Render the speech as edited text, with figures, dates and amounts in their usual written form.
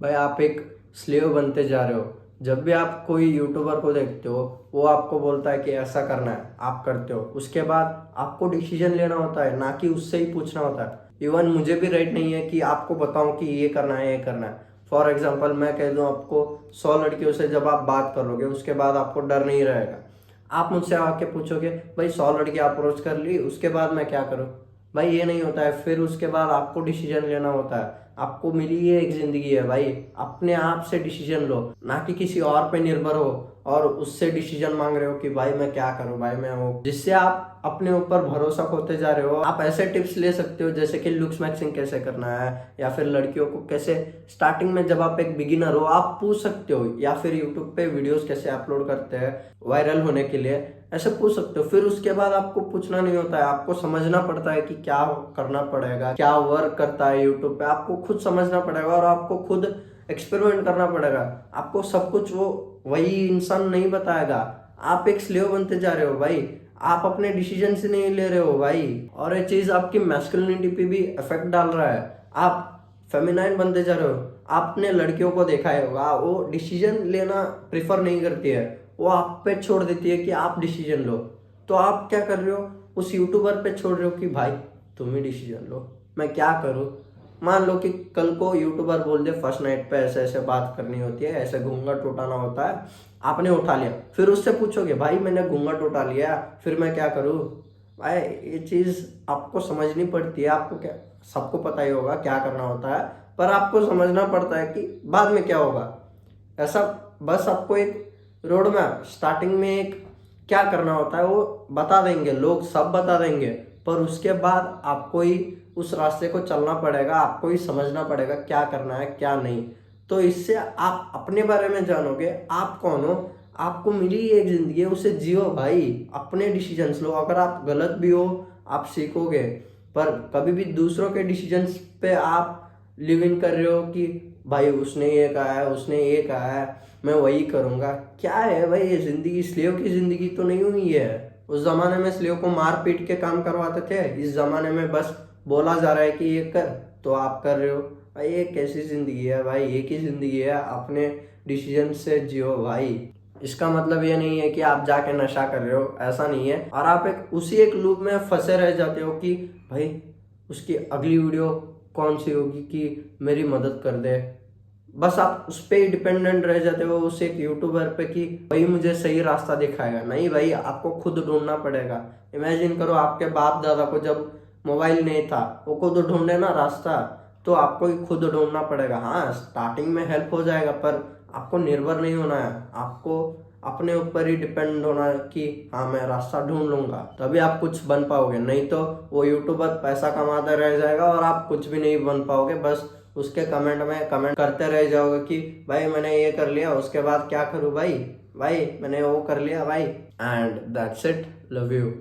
भाई आप एक स्लेव बनते जा रहे हो। जब भी आप कोई यूट्यूबर को देखते हो, वो आपको बोलता है कि ऐसा करना है, आप करते हो। उसके बाद आपको डिसीजन लेना होता है, ना कि उससे ही पूछना होता है। इवन मुझे भी राइट नहीं है कि आपको बताऊं कि ये करना है, ये करना है। फॉर एग्जाम्पल मैं कह दूं आपको, 100 लड़कियों से जब आप बात करोगे उसके बाद आपको डर नहीं रहेगा। आप मुझसे आके पूछोगे भाई 100 लड़की अप्रोच कर ली, उसके बाद मैं क्या करूं? भाई ये नहीं होता है। फिर उसके बाद आपको डिसीजन लेना होता है। आपको मिली ये एक जिंदगी है भाई, अपने आप से डिसीजन लो, ना कि किसी और पे निर्भर हो और उससे डिसीजन मांग रहे हो कि भाई मैं क्या करूं, भाई मैं वो, जिससे आप अपने ऊपर भरोसा खोते जा रहे हो। आप ऐसे टिप्स ले सकते हो जैसे कि लुक्स मैक्सिंग कैसे करना है, या फिर लड़कियों को कैसे स्टार्टिंग में, जब आप एक बिगिनर हो, आप पूछ सकते हो। या फिर यूट्यूब पे वीडियोस कैसे अपलोड करते हैं वायरल होने के लिए, ऐसे पूछ सकते हो। फिर उसके बाद आपको पूछना नहीं होता है, आपको समझना पड़ता है कि क्या करना पड़ेगा, क्या वर्क करता है यूट्यूब पे, आपको खुद समझना पड़ेगा और आपको खुद एक्सपेरिमेंट करना पड़ेगा। आपको सब कुछ वो वही इंसान नहीं बताएगा। आप एक स्लेव बनते जा रहे हो भाई, आप अपने डिसीजन से नहीं ले रहे हो भाई। और ये चीज आपकी मैस्कुलिनिटी पे भी इफेक्ट डाल रहा है। आप फेमिनाइन बनते जा रहे हो। आपने लड़कियों को देखा है होगा, वो डिसीजन लेना प्रिफर नहीं करती है, वो आप पे छोड़ देती है कि आप डिसीजन लो। तो आप क्या कर रहे हो, उस यूट्यूबर पे छोड़ रहे हो कि भाई तुम ही डिसीजन लो, मैं क्या करूँ। मान लो कि कल को यूट्यूबर बोल दे फर्स्ट नाइट पे ऐसे ऐसे बात करनी होती है, ऐसे घूंघट उठाना होता है, आपने उठा लिया, फिर उससे पूछोगे भाई मैंने घूंघट उठा लिया, फिर मैं क्या करूँ? भाई ये चीज़ आपको समझनी पड़ती है। आपको क्या, सबको पता ही होगा क्या करना होता है, पर आपको समझना पड़ता है कि बाद में क्या होगा। ऐसा बस आपको एक रोड मैप स्टार्टिंग में एक क्या करना होता है वो बता देंगे, लोग सब बता देंगे, पर उसके बाद आपको ही उस रास्ते को चलना पड़ेगा, आपको ही समझना पड़ेगा क्या करना है क्या नहीं। तो इससे आप अपने बारे में जानोगे, आप कौन हो, आपको मिली एक जिंदगी है, उसे जियो भाई, अपने डिसीजंस लो। अगर आप गलत भी हो आप सीखोगे, पर कभी भी दूसरों के डिसीजंस पे आप लिव इन कर रहे हो कि भाई उसने ये कहा है, उसने ये कहा है, मैं वही करूंगा। क्या है भाई ये जिंदगी, स्लेव की जिंदगी तो नहीं हुई है। उस जमाने में स्लेव को मार पीट के काम करवाते थे, इस जमाने में बस बोला जा रहा है कि ये कर, तो आप कर रहे हो। भाई ये कैसी जिंदगी है भाई, एक ही जिंदगी है, अपने डिसीजन से जियो भाई। इसका मतलब ये नहीं है कि आप जाके नशा कर रहे हो, ऐसा नहीं है। और आप एक उसी एक लूप में फंसे रह जाते हो कि भाई उसकी अगली वीडियो कौन सी होगी कि मेरी मदद कर दे। बस आप उस पर ही डिपेंडेंट रह जाते हो, उस एक यूट्यूबर पे कि भाई मुझे सही रास्ता दिखाएगा। नहीं भाई, आपको खुद ढूंढना पड़ेगा। इमेजिन करो आपके बाप दादा को जब मोबाइल नहीं था, वो खुद ढूंढे ना रास्ता, तो आपको ही खुद ढूंढना पड़ेगा। हाँ स्टार्टिंग में हेल्प हो जाएगा, पर आपको निर्भर नहीं होना है, आपको अपने ऊपर ही डिपेंड होना है कि हाँ मैं रास्ता ढूंढ लूंगा, तभी आप कुछ बन पाओगे। नहीं तो वो यूट्यूबर पैसा कमाता रह जाएगा और आप कुछ भी नहीं बन पाओगे। बस उसके कमेंट में कमेंट करते रह जाओगे कि भाई मैंने ये कर लिया, उसके बाद क्या करूँ भाई, भाई मैंने वो कर लिया भाई। And that's it, love you.